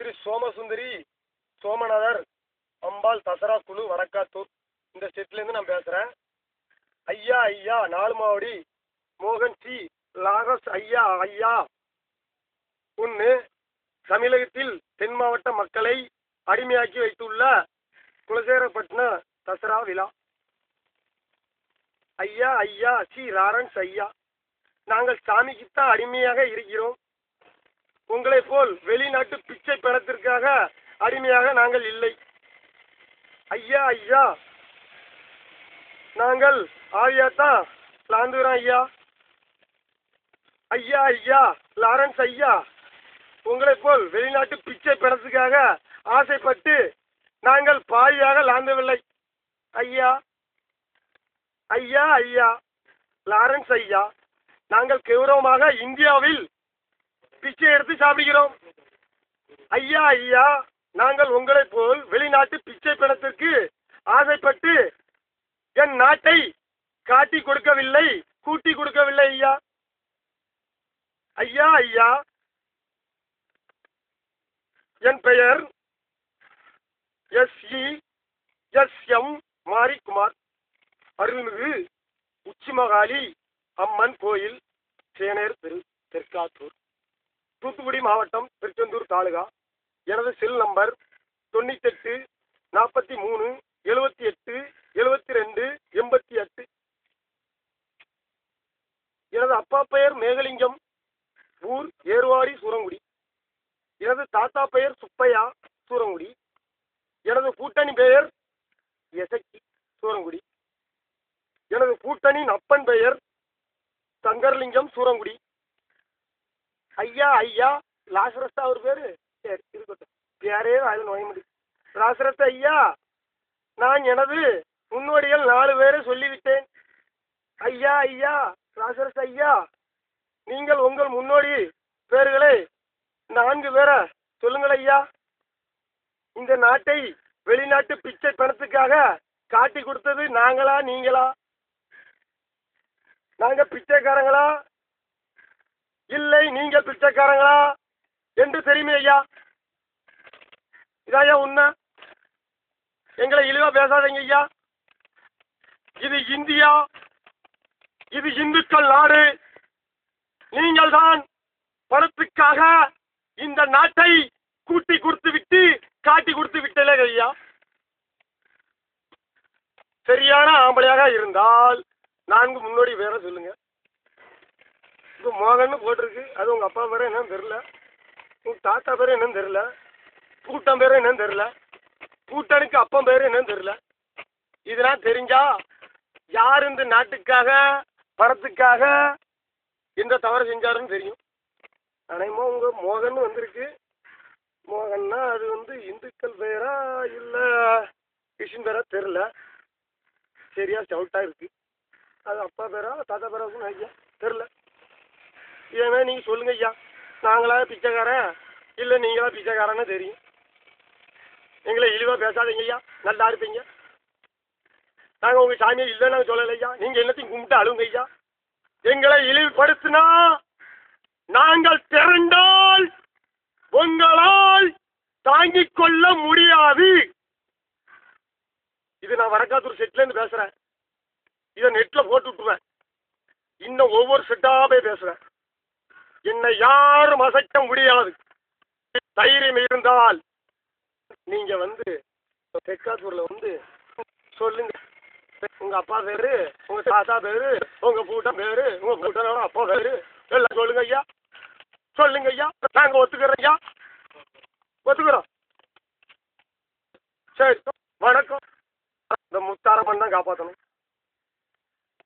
திரு சோமசுந்தரி சோமநாதர் அம்பாள் தசரா குழு வடக்காத்தூர் இந்த ஸ்டேட்லேருந்து நான் பேசுகிறேன். ஐயா ஐயா நாலுமாவடி மோகன் சி லாரஸ் ஐயா ஐயா ஒன்று தமிழகத்தில் தென் மாவட்ட மக்களை அடிமையாக்கி வைத்துள்ள குலசேகரப்பட்டின தசரா விழா. ஐயா ஐயா சி லாரன்ஸ் ஐயா, நாங்கள் சாமிக்குத்தான் அடிமையாக இருக்கிறோம். உங்களை போல் வெளிநாட்டு பிச்சை பணத்திற்காக அடிமையாக நாங்கள் இல்லை. ஐயா ஐயா நாங்கள் ஆவியாத்தான் லாந்துகிறோம் ஐயா. ஐயா ஐயா லாரன்ஸ் ஐயா, உங்களை போல் வெளிநாட்டு பிச்சை பணத்துக்காக ஆசைப்பட்டு நாங்கள் பாவியாக லாந்தவில்லை ஐயா. ஐயா ஐயா லாரன்ஸ் ஐயா, நாங்கள் கௌரவமாக இந்தியாவில் பிச்சை எடுத்து சாப்பிடுகிறோம். ஐயா ஐயா, நாங்கள் உங்களை போல் வெளிநாட்டு பிச்சை பணத்திற்கு ஆசைப்பட்டு என் நாட்டை காட்டி கொடுக்கவில்லை, கூட்டி கொடுக்கவில்லை ஐயா. ஐயா ஐயா, என் பெயர் SESM மாரிக்குமார். அருள்மிகு உச்சிமகாளி அம்மன் கோயில், சேனேர் தெரு, தெற்காத்தூர், தூத்துக்குடி மாவட்டம், திருச்செந்தூர் தாலுகா. எனது செல் நம்பர் 98 43 78 72 88. எனது அப்பா பெயர் மேகலிங்கம், ஊர் ஏர்வாடி சூரங்குடி. எனது தாத்தா பெயர் சுப்பையா சூரங்குடி. எனது கூட்டணி பெயர் எசக்கி சூரங்குடி. எனது கூட்டணியின் அப்பன் பெயர் சங்கர்லிங்கம் சூரங்குடி. ஐயா ஐயா லாசரஸ்தா அவர் பேரு, சரி இருக்கட்டும், பேரே அதில் நோய முடியும். லாசரஸ் ஐயா, நான் எனது முன்னோடிகள் 4 பேரை சொல்லிவிட்டேன். ஐயா ஐயா லாசரஸ் ஐயா, நீங்கள் உங்கள் முன்னோடி பேர்களை 4 பேரை சொல்லுங்கள் ஐயா. இந்த நாட்டை வெளிநாட்டு பிச்சை பணத்துக்காக காட்டி கொடுத்தது நாங்களா நீங்களா? நாங்க பிச்சைக்காரங்களா இல்லை நீங்கள் பிச்சைக்காரங்களா என்று தெரியுமே ஐயா. இதாயா உண்மை, எங்களை இழிவா பேசாதீங்க ஐயா. இது இந்தியா, இது இந்துக்கள் நாடு. நீங்கள் தான் பணத்துக்காக இந்த நாட்டை கூட்டி கொடுத்து விட்டு காட்டி கொடுத்து விட்டலே ஐயா. சரியான ஆம்பளையாக இருந்தால் 4 முன்னோடி பேரை சொல்லுங்க. இப்போ மோகன்னு போட்டிருக்கு, அது உங்க அப்பா பேரு என்னன்னு தெரியல, உங்க தாத்தா பேரு என்னன்னு தெரியல, கூட்டம் பேரு என்னன்னு தெரியல, கூட்டனுக்கு அப்பன் பேரு என்னன்னு தெரியல. இதெல்லாம் தெரிஞ்சா யார் இந்த நாட்டுக்காக பணத்துக்காக எந்த தவறு செஞ்சாருன்னு தெரியும். அனைமா உங்க மோகன் வந்திருக்கு. மோகன்னா அது இந்துக்கள் பேரா இல்லை கிருஷ்ணன் பேரா தெரில, சரியா சவுட்டா இருக்கு. அது அப்பா பேரா தாத்தா பேரா ஐயா தெரில. ஏன்னா நீங்கள் சொல்லுங்க ஐயா, நாங்களா பிச்சைக்காரன் இல்லை நீங்களா பிச்சைக்காரன்னு தெரியும். எங்களை இழிவாக பேசாதீங்க ஐயா, நல்லா இருப்பீங்க. நாங்கள் உங்கள் சாமியை இல்லைன்னு நாங்கள் சொல்லலை ஐயா. நீங்கள் எல்லாத்தையும் கும்பிட்டு அழுவுங்க ஐயா. எங்களை இழிவுபடுத்தினா நாங்கள் திரண்டால் உங்களால் தாங்கிக் கொள்ள முடியாது. இது நான் வடக்காத்தூர் செட்லேருந்து பேசுகிறேன். இதை நெட்டில் போட்டு விட்டுருவேன். இன்னும் ஒவ்வொரு செட்டாகவே பேசுகிறேன். என்னை யாரும் அசைக்க முடியாது. தைரியம் இருந்தால் நீங்கள் தெற்காத்தூரில் சொல்லுங்க. உங்கள் அப்பா பேர், உங்கள் தாத்தா பேர், உங்கள் கூட்டம் பேர், உங்கள் கூட்டனோட அப்பா பேர் எல்லாம் சொல்லுங்க ஐயா. சொல்லுங்க ஐயா, நாங்கள் ஒத்துக்கிறோம் ஐயா, ஒத்துக்கிறோம். சரி, வணக்கம். இந்த முத்தாரம்மன் தான் காப்பாற்றணும்.